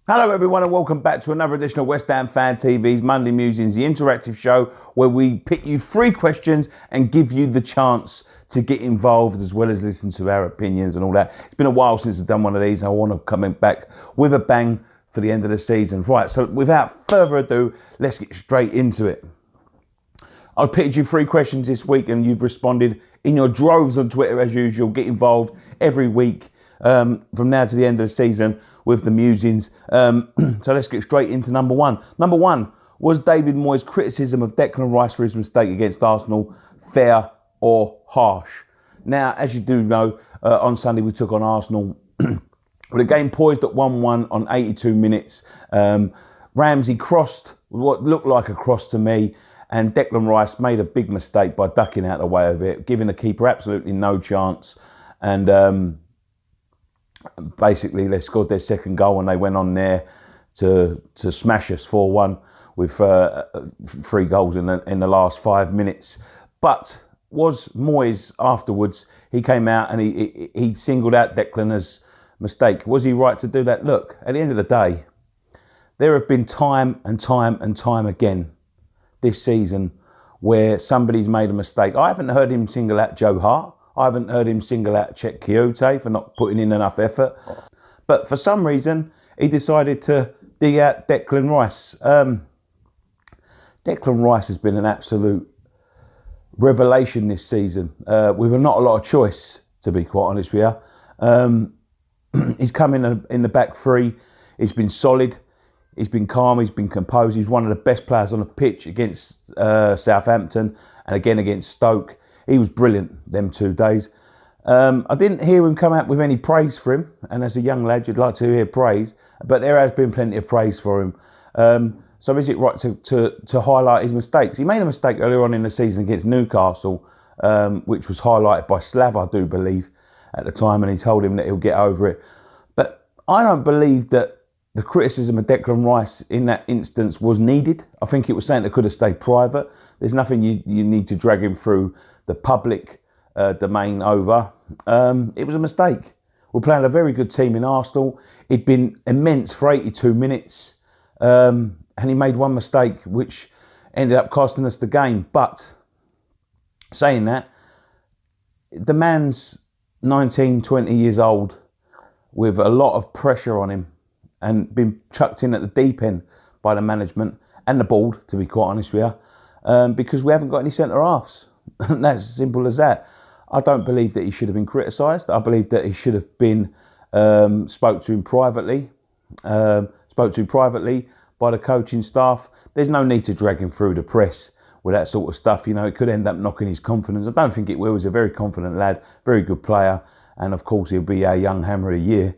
Hello everyone and welcome back to another edition of West Ham Fan TV's Monday Musings, the interactive show where we pick you 3 questions and give you the chance to get involved as well as listen to our opinions and all that. It's been a while since I've done one of these and I want to come back with a bang for the end of the season. Right, so without further ado, let's get straight into it. I've picked you 3 questions this week and you've responded in your droves on Twitter as usual. Get involved every week from now to the end of the season with the musings. So let's get straight into number 1. Number 1, was David Moyes' criticism of Declan Rice for his mistake against Arsenal fair or harsh? Now, as you do know, on Sunday we took on Arsenal with a game poised at 1-1 on 82 minutes. Ramsey crossed what looked like a cross to me, and Declan Rice made a big mistake by ducking out of the way of it, giving the keeper absolutely no chance. And basically they scored their second goal and they went on there to smash us 4-1 with 3 goals in the last 5 minutes. But was Moyes afterwards, he came out and he singled out Declan as mistake. Was he right to do that? Look, at the end of the day, there have been time and time again this season where somebody's made a mistake. I haven't heard him single out Joe Hart. I haven't heard him single out Chet Kyoto for not putting in enough effort. But for some reason, he decided to dig out Declan Rice. Declan Rice has been an absolute revelation this season with not a lot of choice, to be quite honest with you. He's come in the back 3. He's been solid. He's been calm. He's been composed. He's one of the best players on the pitch against Southampton and again against Stoke. He was brilliant them 2 days. I didn't hear him come out with any praise for him. And as a young lad, you'd like to hear praise. But there has been plenty of praise for him. So is it right to highlight his mistakes? He made a mistake earlier on in the season against Newcastle, which was highlighted by Slav, I do believe, at the time. And he told him that he'll get over it. But I don't believe that the criticism of Declan Rice in that instance was needed. I think it was something that could have stayed private. There's nothing you need to drag him through the public domain over. It was a mistake. We're playing a very good team in Arsenal. It'd been immense for 82 minutes. And he made one mistake, which ended up costing us the game. But saying that, the man's 19, 20 years old with a lot of pressure on him and been chucked in at the deep end by the management and the board, to be quite honest with you, because we haven't got any centre-halves. That's as simple as that. I don't believe that he should have been criticised. I believe that he should have been spoke to privately by the coaching staff. There's no need to drag him through the press with that sort of stuff. You know, it could end up knocking his confidence. I don't think it will. He's a very confident lad, very good player, and of course he'll be our young hammer of the year.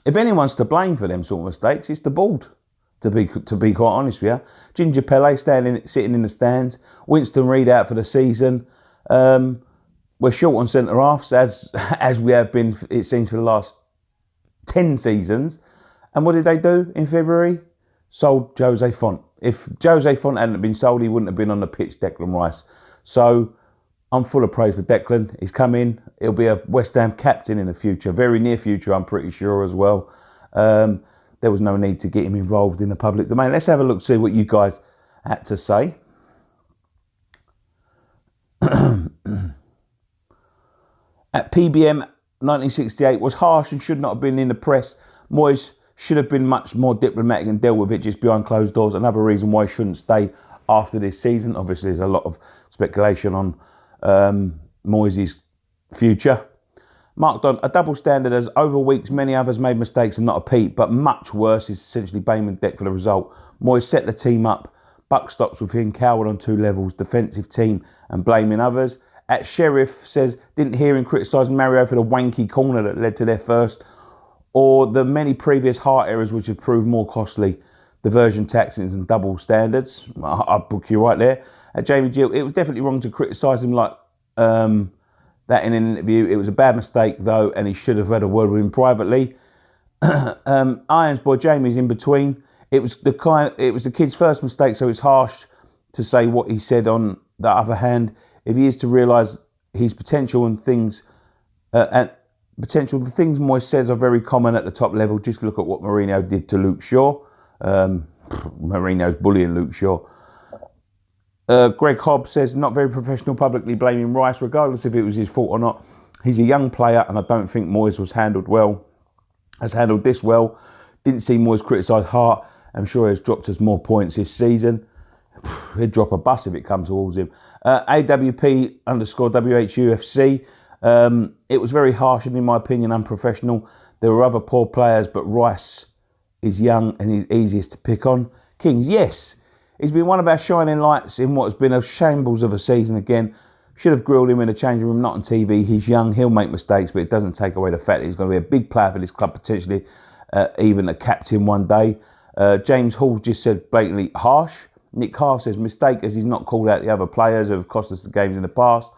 If anyone's to blame for them sort of mistakes, it's the board. To be quite honest with you, Ginger Pele sitting in the stands, Winston Reid out for the season. We're short on centre halves as we have been, it seems, for the last 10 seasons. And what did they do in February? Sold Jose Font. If Jose Font hadn't been sold, he wouldn't have been on the pitch, Declan Rice. So I'm full of praise for Declan. He's come in. He'll be a West Ham captain in the future, very near future, I'm pretty sure as well. There was no need to get him involved in the public domain. Let's have a look, see what you guys had to say. At PBM 1968 was harsh and should not have been in the press. Moyes should have been much more diplomatic and dealt with it just behind closed doors. Another reason why he shouldn't stay after this season. Obviously, there's a lot of speculation on Moyes' future. Marked on a double standard as over weeks many others made mistakes and not a peep, but much worse is essentially blaming Deck for the result. Moyes set the team up, buck stops with him, coward on 2 levels, defensive team and blaming others. At Sheriff says, didn't hear him criticise Mario for the wanky corner that led to their first, or the many previous Hart errors which have proved more costly, diversion tactics and double standards. I'll book you right there. At Jamie Gill, it was definitely wrong to criticise him like that in an interview. It was a bad mistake though, and he should have had a word with him privately. Irons boy Jamie's in between. It was the kid's first mistake, so it's harsh to say what he said. On the other hand, if he is to realise his potential and things, and potential. The things Moyes says are very common at the top level. Just look at what Mourinho did to Luke Shaw. Mourinho's bullying Luke Shaw. Greg Hobbs says, not very professional publicly blaming Rice, regardless if it was his fault or not. He's a young player, and I don't think Moyes has handled this well. Didn't see Moyes criticise Hart. I'm sure he has dropped us more points this season. He'd drop a bus if it comes towards him. AWP_WHUFC. It was very harsh and, in my opinion, unprofessional. There were other poor players, but Rice is young and he's easiest to pick on. Kings, yes. He's been one of our shining lights in what has been a shambles of a season again. Should have grilled him in the changing room, not on TV. He's young, he'll make mistakes, but it doesn't take away the fact that he's going to be a big player for this club, potentially even a captain one day. James Hall just said blatantly harsh. Nick Carr says mistake, as he's not called out the other players who have cost us the games in the past.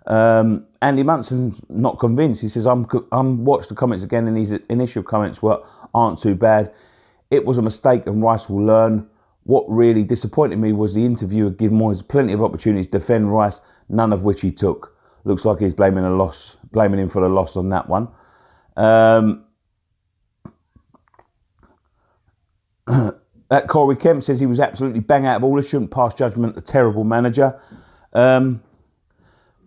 Andy Munson's not convinced. He says, I'm watched the comments again, and his initial comments aren't too bad. It was a mistake and Rice will learn. What really disappointed me was the interviewer giving Moyes plenty of opportunities to defend Rice, none of which he took. Looks like he's blaming him for the loss on that one. Corey Kemp says he was absolutely bang out of order, shouldn't pass judgment, a terrible manager. Hard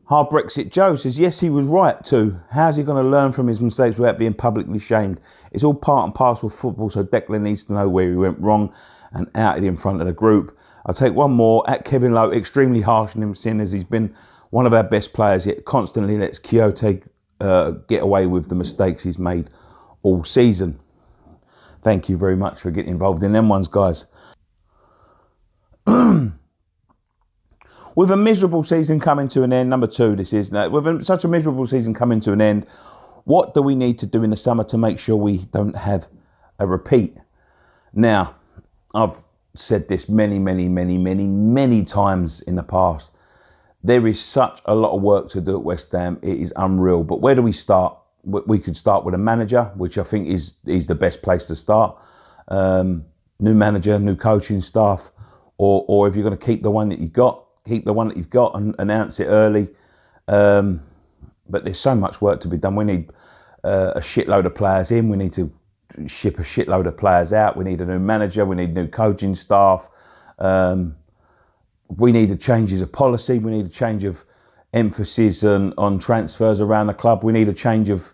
Brexit Joe says, yes, he was right too. How's he going to learn from his mistakes without being publicly shamed? It's all part and parcel of football, so Declan needs to know where he went wrong and outed in front of the group. I'll take one more. At Kevin Lowe, extremely harsh on him, seeing as he's been one of our best players, yet constantly lets Kyoto get away with the mistakes he's made all season. Thank you very much for getting involved in them ones, guys. With a miserable season coming to an end, number 2 this is, with such a miserable season coming to an end, what do we need to do in the summer to make sure we don't have a repeat? Now, I've said this many times in the past. There is such a lot of work to do at West Ham. It is unreal. But where do we start? We could start with a manager, which I think is the best place to start. New manager, new coaching staff, or if you're going to keep the one that you've got, and announce it early. But there's so much work to be done. We need a shitload of players in. We need to ship a shitload of players out. We need a new manager. We need new coaching staff. We need a changes of policy. We need a change of emphasis on transfers around the club. We need a change of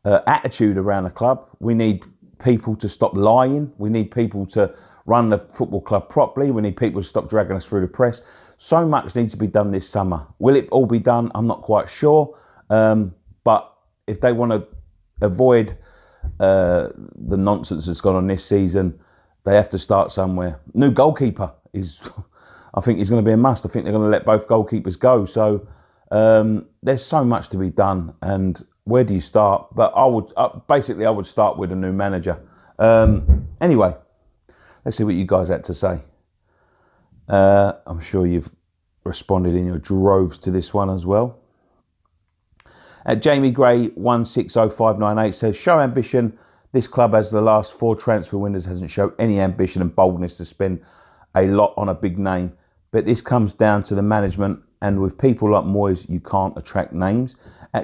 attitude around the club. We need people to stop lying. We need people to run the football club properly. We need people to stop dragging us through the press. So much needs to be done this summer. Will it all be done? I'm not quite sure. But if they want to avoid the nonsense that's gone on this season, they have to start somewhere. New goalkeeper I think is going to be a must. I think they're going to let both goalkeepers go. So there's so much to be done. And where do you start? But I would start with a new manager. Anyway, let's see what you guys had to say. I'm sure you've responded in your droves to this one as well. Jamie Gray 160598 says, show ambition. This club, as the last 4 transfer windows, hasn't shown any ambition and boldness to spend a lot on a big name. But this comes down to the management, and with people like Moyes, you can't attract names.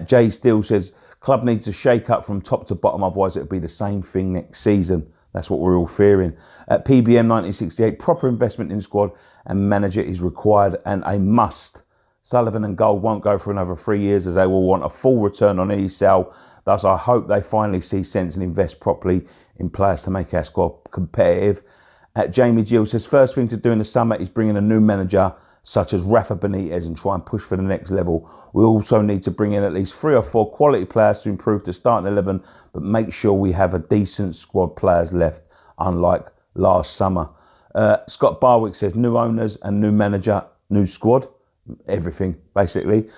Jay Steele says, club needs to shake up from top to bottom, otherwise it'll be the same thing next season. That's what we're all fearing. PBM 1968, proper investment in squad and manager is required and a must. Sullivan and Gold won't go for another 3 years, as they will want a full return on any sale. Thus, I hope they finally see sense and invest properly in players to make our squad competitive. Jamie Gill says, first thing to do in the summer is bring in a new manager such as Rafa Benitez and try and push for the next level. We also need to bring in at least 3 or 4 quality players to improve the starting 11, but make sure we have a decent squad players left, unlike last summer. Scott Barwick says, new owners and new manager, new squad. Everything, basically.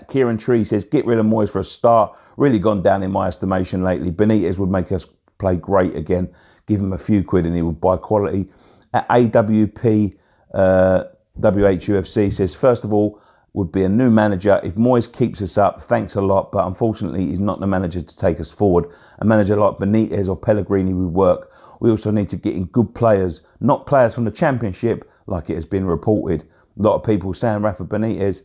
Kieran Tree says, get rid of Moyes for a start. Really gone down in my estimation lately. Benitez would make us play great again. Give him a few quid and he would buy quality. AWP WHUFC says, first of all, would be a new manager. If Moyes keeps us up, thanks a lot, but unfortunately he's not the manager to take us forward. A manager like Benitez or Pellegrini would work. We also need to get in good players, not players from the Championship like it has been reported. A lot of people saying Rafa Benitez.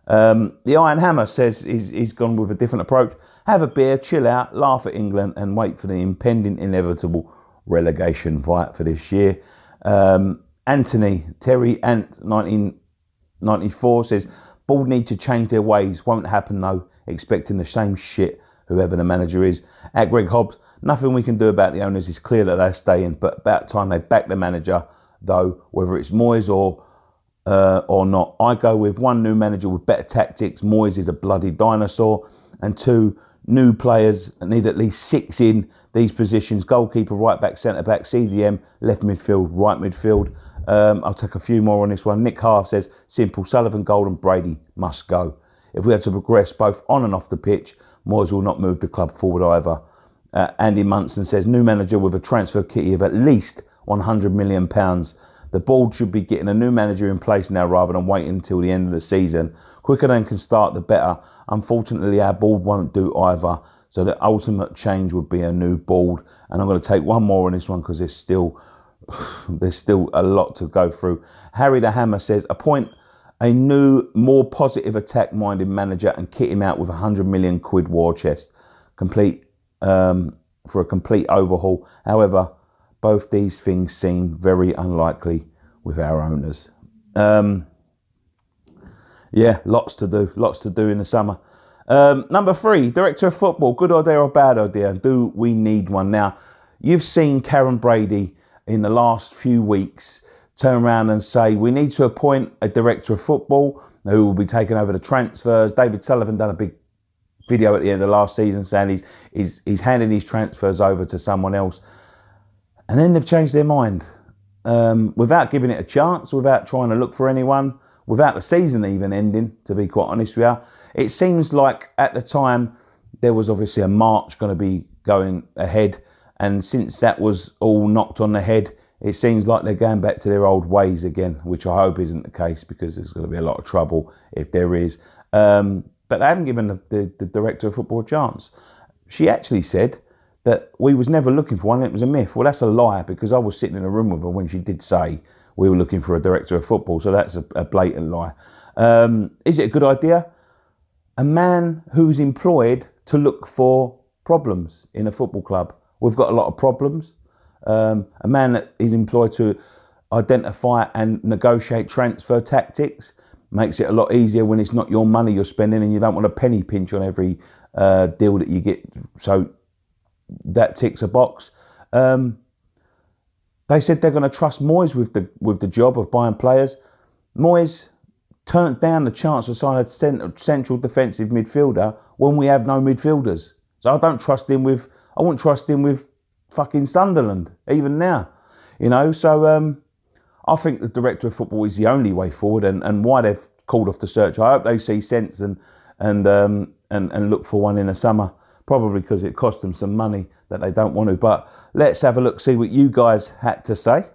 The Iron Hammer says he's gone with a different approach. Have a beer, chill out, laugh at England and wait for the impending inevitable relegation fight for this year. Anthony, Terry Ant 1994 says, board need to change their ways. Won't happen though, expecting the same shit whoever the manager is. At Greg Hobbs, nothing we can do about the owners. It's clear that they're staying, but about time they back the manager though, whether it's Moyes or not. I go with one new manager with better tactics. Moyes is a bloody dinosaur. And two, new players need at least 6 in these positions. Goalkeeper, right back, centre back, CDM, left midfield, right midfield. I'll take a few more on this one. Nick Half says, simple, Sullivan, Golden, Brady must go. If we had to progress both on and off the pitch, Moyes will not move the club forward either. Andy Munson says, new manager with a transfer kitty of at least £100 million. The board should be getting a new manager in place now rather than waiting until the end of the season. Quicker they can start, the better. Unfortunately, our board won't do either. So the ultimate change would be a new board. And I'm going to take one more on this one because there's still a lot to go through. Harry the Hammer says, appoint a new, more positive attack-minded manager and kit him out with £100 million war chest. For a complete overhaul. However, both these things seem very unlikely with our owners. Yeah, lots to do in the summer. Number 3, director of football, good idea or bad idea? Do we need one? Now, you've seen Karen Brady in the last few weeks turn around and say, we need to appoint a director of football who will be taking over the transfers. David Sullivan done a big video at the end of the last season saying he's handing his transfers over to someone else. And then they've changed their mind without giving it a chance, without trying to look for anyone, without the season even ending, to be quite honest with you. It seems like at the time there was obviously a march going to be going ahead. And since that was all knocked on the head, it seems like they're going back to their old ways again, which I hope isn't the case because there's going to be a lot of trouble if there is. But they haven't given the director of football a chance. She actually said that we was never looking for one, it was a myth. Well, that's a lie because I was sitting in a room with her when she did say we were looking for a director of football, so that's a blatant lie. Is it a good idea? A man who's employed to look for problems in a football club. We've got a lot of problems. A man that is employed to identify and negotiate transfer tactics makes it a lot easier when it's not your money you're spending and you don't want a penny pinch on every deal that you get. So that ticks a box. They said they're going to trust Moyes with the job of buying players. Moyes turned down the chance to sign a central defensive midfielder when we have no midfielders. So I wouldn't trust him with fucking Sunderland, even now. You know, so I think the director of football is the only way forward and why they've called off the search. I hope they see sense and look for one in the summer. Probably because it cost them some money that they don't want to. But let's have a look, see what you guys had to say.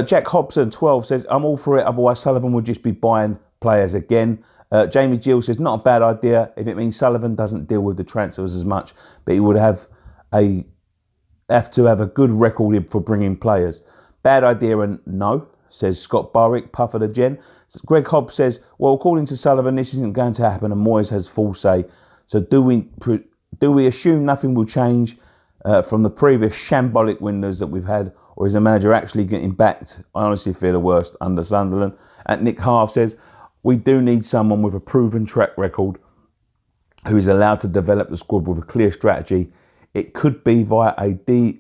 Jack Hobson 12 says, I'm all for it, otherwise Sullivan would just be buying players again. Jamie Gill says, not a bad idea if it means Sullivan doesn't deal with the transfers as much, but he would have to have a good record for bringing players. Bad idea and no, says Scott Barwick, Puffer the Gen. Greg Hobbs says, well, according to Sullivan, this isn't going to happen and Moyes has full say. So do we assume nothing will change from the previous shambolic windows that we've had, or is the manager actually getting backed? I honestly fear the worst under Sunderland. And Nick Half says, we do need someone with a proven track record who is allowed to develop the squad with a clear strategy. It could be via a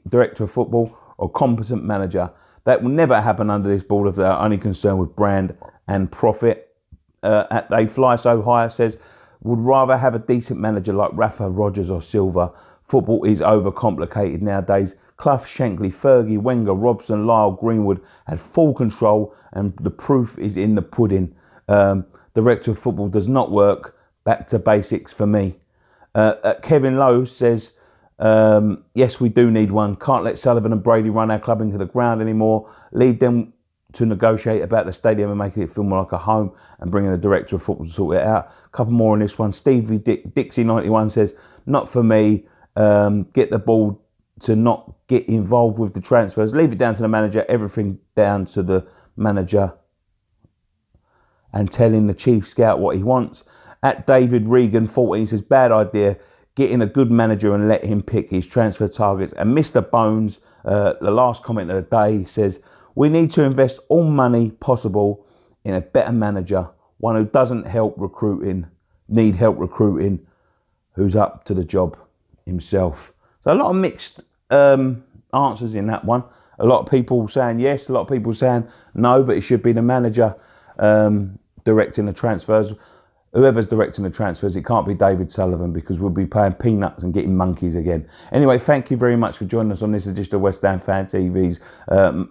director of football or competent manager. That will never happen under this board if they're only concerned with brand and profit. They Fly So High says, would rather have a decent manager like Rafa, Rodgers or Silva. Football is overcomplicated nowadays. Clough, Shankly, Fergie, Wenger, Robson, Lyle, Greenwood had full control and the proof is in the pudding. Director of football does not work. Back to basics for me. Kevin Lowe says, yes, we do need one. Can't let Sullivan and Brady run our club into the ground anymore. Lead them to negotiate about the stadium and making it feel more like a home and bringing a director of football to sort it out. A couple more on this one. Stevie Dixie 91 says, not for me. Get the ball to not get involved with the transfers. Leave it down to the manager, everything down to the manager, and telling the chief scout what he wants. At David Regan 14 says, bad idea, getting a good manager and let him pick his transfer targets. And Mr. Bones, the last comment of the day, says, we need to invest all money possible in a better manager, one who doesn't need help recruiting, who's up to the job himself. So a lot of mixed answers in that one. A lot of people saying yes, a lot of people saying no, but it should be the manager directing the transfers. Whoever's directing the transfers, it can't be David Sullivan, because we'll be paying peanuts and getting monkeys again. Anyway, thank you very much for joining us on this edition of West Ham Fan TV's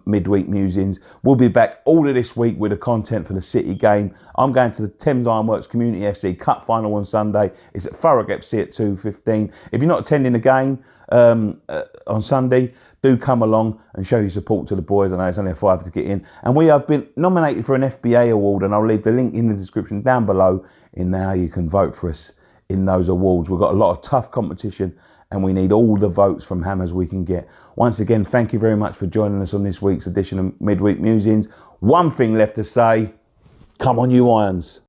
Midweek Musings. We'll be back all of this week with the content for the City game. I'm going to the Thames Ironworks Community FC Cup final on Sunday. It's at Thurrock FC at 2:15. If you're not attending the game on Sunday, do come along and show your support to the boys. I know it's only a £5 to get in. And we have been nominated for an FBA award, and I'll leave the link in the description down below in how you can vote for us in those awards. We've got a lot of tough competition, and we need all the votes from Hammers we can get. Once again, thank you very much for joining us on this week's edition of Midweek Musings. One thing left to say, come on you Irons.